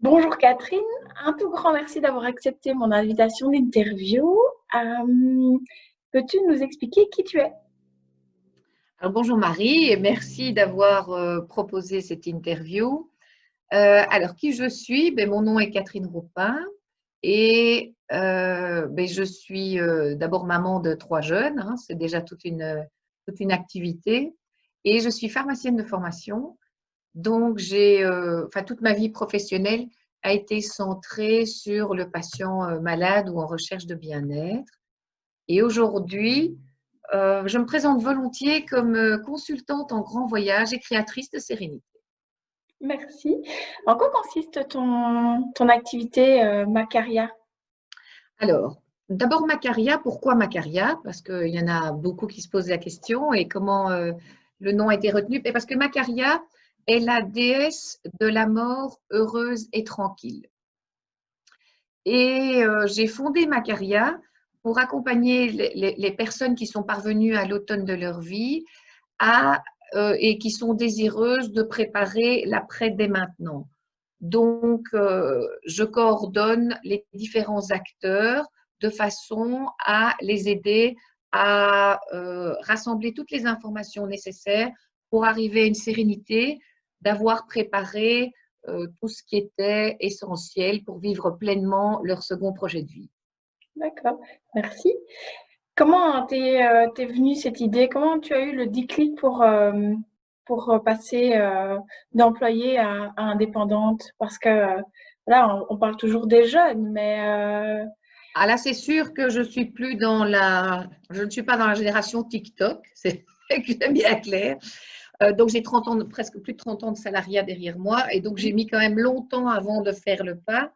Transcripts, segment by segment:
Bonjour Catherine, un tout grand merci d'avoir accepté mon invitation d'interview. Peux-tu nous expliquer qui tu es? Alors, bonjour Marie et merci d'avoir proposé cette interview. Alors, qui je suis? Mon nom est Catherine Roupin et je suis d'abord maman de 3 jeunes, hein, c'est déjà toute une activité. Et je suis pharmacienne de formation, donc toute ma vie professionnelle a été centrée sur le patient malade ou en recherche de bien-être. Et aujourd'hui, je me présente volontiers comme consultante en grand voyage et créatrice de sérénité. Merci. En quoi consiste ton activité Macaria? Alors, d'abord Macaria. Pourquoi Macaria? Parce qu'il y en a beaucoup qui se posent la question et comment le nom a été retenu. Et parce que Macaria est la déesse de la mort heureuse et tranquille. Et j'ai fondé Macaria pour accompagner les personnes qui sont parvenues à l'automne de leur vie et qui sont désireuses de préparer l'après dès maintenant. Donc, je coordonne les différents acteurs de façon à les aider à rassembler toutes les informations nécessaires pour arriver à une sérénité, d'avoir préparé tout ce qui était essentiel pour vivre pleinement leur second projet de vie. D'accord, merci. Comment t'es venue cette idée? Comment tu as eu le déclic pour passer d'employée à indépendante? Parce que là, on parle toujours des jeunes, mais Ah là, c'est sûr que je ne suis pas dans la génération TikTok, c'est bien clair. Donc, j'ai 30 ans, presque plus de 30 ans de salariat derrière moi. Et donc, j'ai mis quand même longtemps avant de faire le pas.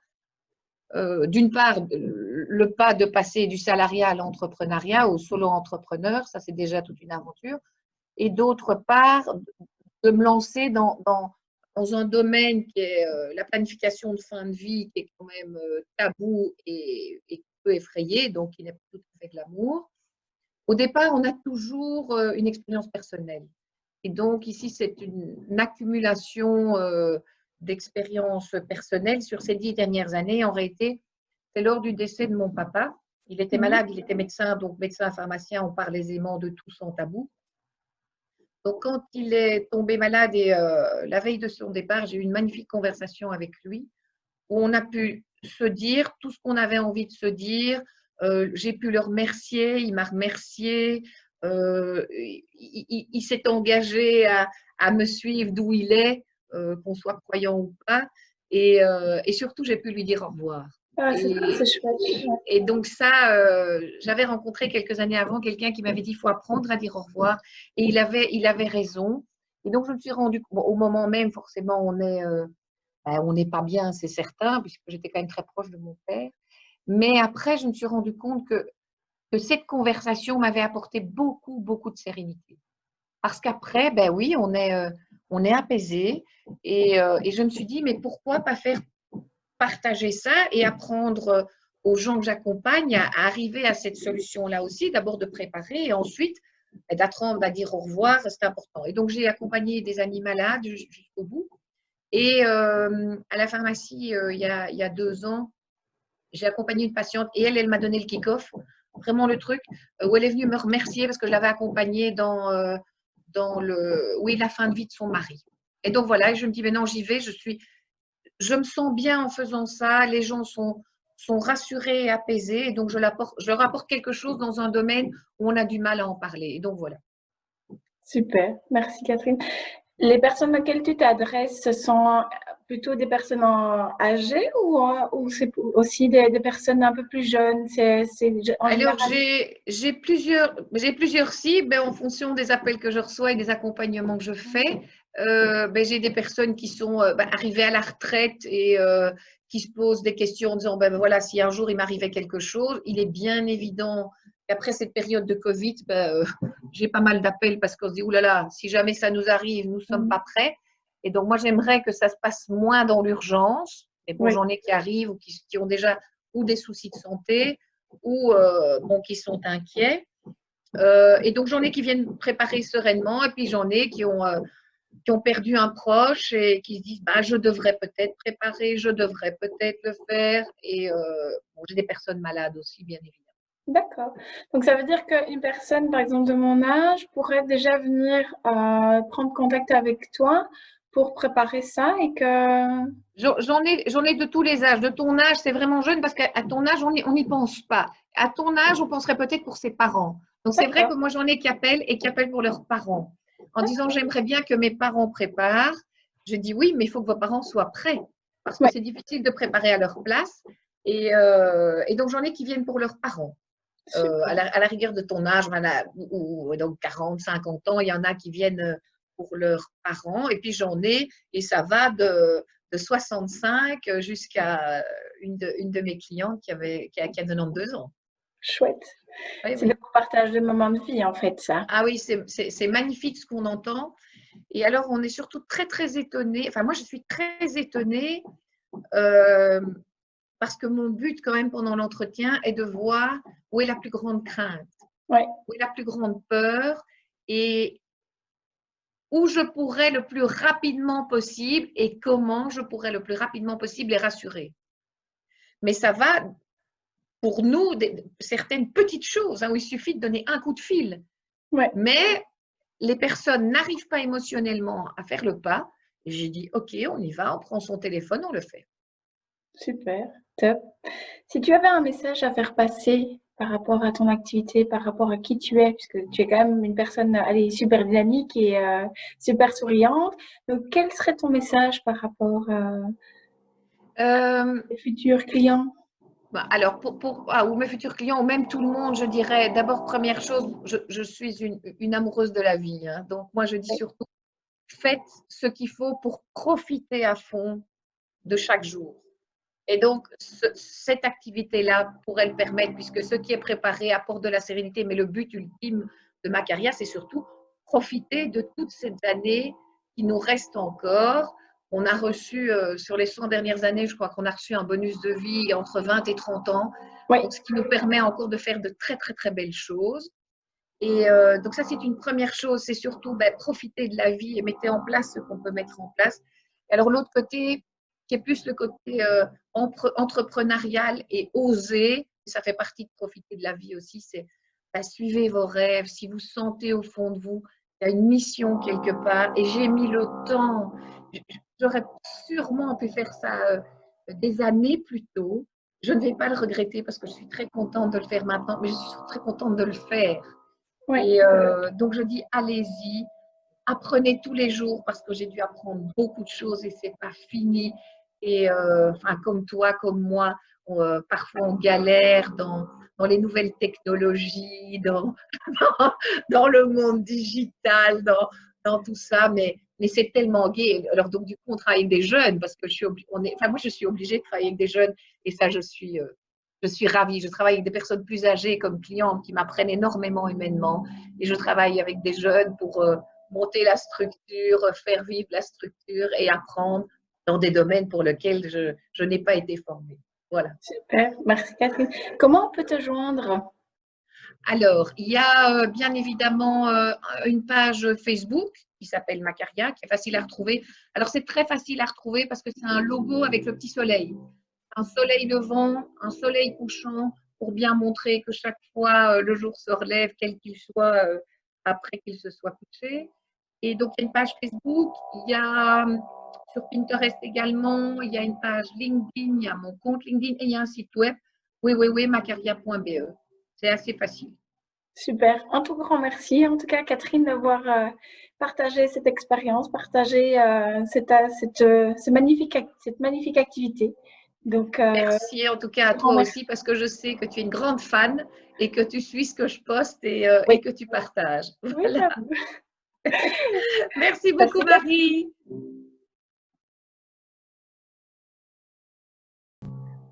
D'une part, le pas de passer du salariat à l'entrepreneuriat, au solo-entrepreneur, ça c'est déjà toute une aventure. Et d'autre part, de me lancer dans un domaine qui est la planification de fin de vie, qui est quand même tabou et peu effrayé, donc qui n'est pas tout à fait de l'amour. Au départ, on a toujours une expérience personnelle. Et donc, ici, c'est une accumulation d'expériences personnelles sur ces 10 dernières années. En réalité, c'est lors du décès de mon papa. Il était mhm, malade, il était médecin, donc médecin pharmacien, on parle aisément de tout sans tabou. Donc, quand il est tombé malade et la veille de son départ, j'ai eu une magnifique conversation avec lui où on a pu se dire tout ce qu'on avait envie de se dire. J'ai pu le remercier, il m'a remercié. Il s'est engagé à me suivre d'où il est, qu'on soit croyant ou pas. Et surtout, j'ai pu lui dire au revoir. ah, c'est Et, chouette. Ouais. et donc ça, j'avais rencontré quelques années avant quelqu'un qui m'avait dit il faut apprendre à dire au revoir. Et il avait raison. Et donc, je me suis rendue, bon, au moment même, forcément, on n'est pas bien, c'est certain, puisque j'étais quand même très proche de mon père. Mais après, je me suis rendu compte que cette conversation m'avait apporté beaucoup, beaucoup de sérénité. Parce qu'après, ben oui, on est apaisé. Et je me suis dit, mais pourquoi pas faire partager ça et apprendre aux gens que j'accompagne à arriver à cette solution-là aussi, d'abord de préparer et ensuite d'apprendre à dire au revoir, c'est important. Et donc, j'ai accompagné des amis malades jusqu'au bout. Et à la pharmacie, il y a 2 ans, j'ai accompagné une patiente et elle m'a donné le kick-off, vraiment le truc, où elle est venue me remercier parce que je l'avais accompagnée oui, la fin de vie de son mari. Et donc voilà, je me dis, mais non, j'y vais, je me sens bien en faisant ça, les gens sont rassurés et apaisés, et donc je leur apporte quelque chose dans un domaine où on a du mal à en parler. Et donc voilà. Super, merci Catherine. Les personnes auxquelles tu t'adresses, ce sont plutôt des personnes âgées ou c'est aussi des personnes un peu plus jeunes? En Alors, général. j'ai plusieurs cibles en fonction des appels que je reçois et des accompagnements que je fais. J'ai des personnes qui sont arrivées à la retraite et qui se posent des questions en disant, voilà, si un jour il m'arrivait quelque chose, il est bien évident qu'après cette période de Covid, j'ai pas mal d'appels parce qu'on se dit, oulala, si jamais ça nous arrive, nous ne sommes Mhm. pas prêts. Et donc, moi, j'aimerais que ça se passe moins dans l'urgence. Mais bon, Oui, j'en ai qui arrivent ou qui ont déjà ou des soucis de santé ou qui sont inquiets. Et donc, j'en ai qui viennent préparer sereinement et puis j'en ai qui ont qui ont perdu un proche et qui se disent bah, je devrais peut-être préparer, je devrais peut-être le faire. Et bon, j'ai des personnes malades aussi, bien évidemment. D'accord. Donc ça veut dire qu'une personne, par exemple, de mon âge, pourrait déjà venir prendre contact avec toi pour préparer ça et que… J'en ai de tous les âges. De ton âge, c'est vraiment jeune parce qu'à ton âge, on n'y pense pas. À ton âge, on penserait peut-être pour ses parents. Donc, c'est vrai D'accord, que moi, j'en ai qui appellent et qui appellent pour leurs parents en disant d'accord. j'aimerais bien que mes parents préparent. Je dis oui, mais il faut que vos parents soient prêts parce que Ouais, c'est difficile de préparer à leur place. Et donc, j'en ai qui viennent pour leurs parents. super. À la rigueur de ton âge, voilà, ou donc 40, 50 ans, il y en a qui viennent pour leurs parents. Et puis j'en ai, et ça va de 65 jusqu'à une de mes clientes qui a 92 ans. Chouette. Oui, C'est le oui. partage de moments de vie, en fait, ça. Ah oui, c'est magnifique ce qu'on entend. Et alors, on est surtout très, très étonnés. Enfin, moi, je suis très étonnée euh, parce que mon but, quand même, pendant l'entretien, est de voir où est la plus grande crainte, Ouais, où est la plus grande peur et où je pourrais le plus rapidement possible et comment je pourrais le plus rapidement possible les rassurer. Mais ça va pour nous certaines petites choses où il suffit de donner un coup de fil. ouais, Mais les personnes n'arrivent pas émotionnellement à faire le pas. Et j'ai dit, OK, on y va, on prend son téléphone, on le fait. super, top. Si tu avais un message à faire passer par rapport à ton activité, par rapport à qui tu es, puisque tu es quand même une personne, allez, super dynamique et super souriante, donc quel serait ton message par rapport Euh, aux futurs clients? alors, ou mes futurs clients, ou même tout le monde, je dirais, d'abord, première chose, je suis une amoureuse de la vie. Hein. Donc, moi, je dis Oui, surtout, faites ce qu'il faut pour profiter à fond de chaque jour. Et donc, cette activité-là pourrait le permettre, puisque ce qui est préparé apporte de la sérénité, mais le but ultime de ma carrière, c'est surtout profiter de toutes ces années qui nous restent encore. On a reçu, sur les 100 dernières années, je crois qu'on a reçu un bonus de vie entre 20 et 30 ans, oui, donc ce qui nous permet encore de faire de très, très, très belles choses. Et donc ça, c'est une première chose, c'est surtout profiter de la vie et mettre en place ce qu'on peut mettre en place. Alors l'autre côté, qui est plus le côté entrepreneurial et oser, ça fait partie de profiter de la vie aussi, c'est suivez vos rêves, si vous sentez au fond de vous, il y a une mission quelque part, et j'ai mis le temps, j'aurais sûrement pu faire ça des années plus tôt, je ne vais pas le regretter parce que je suis très contente de le faire maintenant, mais je suis très contente de le faire. oui, Et donc, je dis, allez-y, apprenez tous les jours parce que j'ai dû apprendre beaucoup de choses et c'est pas fini. Et enfin, comme toi, comme moi, parfois on galère dans les nouvelles technologies, dans le monde digital, dans tout ça, mais c'est tellement gai. Alors, donc, du coup, on travaille avec des jeunes parce que moi, je suis obligée de travailler avec des jeunes et ça, je suis ravie. Je travaille avec des personnes plus âgées comme clientes qui m'apprennent énormément humainement et je travaille avec des jeunes pour monter la structure, faire vivre la structure et apprendre dans des domaines pour lesquels je n'ai pas été formée. Voilà. super. Merci Catherine. Comment on peut te joindre? Alors, il y a bien évidemment une page Facebook qui s'appelle Macaria, qui est facile à retrouver. Alors, c'est très facile à retrouver parce que c'est un logo avec le petit soleil. Un soleil levant, un soleil couchant, pour bien montrer que chaque fois le jour se relève, quel qu'il soit, après qu'il se soit couché. Et donc, il y a une page Facebook, il y a sur Pinterest également, il y a une page LinkedIn, il y a mon compte LinkedIn et il y a un site web www.macaria.be. C'est assez facile. Super. Un tout grand merci, en tout cas, Catherine, d'avoir partagé cette expérience, partagé cette magnifique activité. Donc, Merci en tout cas à grand toi merci. aussi parce que je sais que tu es une grande fan et que tu suis ce que je poste et Oui, que tu partages. oui, Voilà. j'avoue. Merci beaucoup Merci, Catherine. Marie.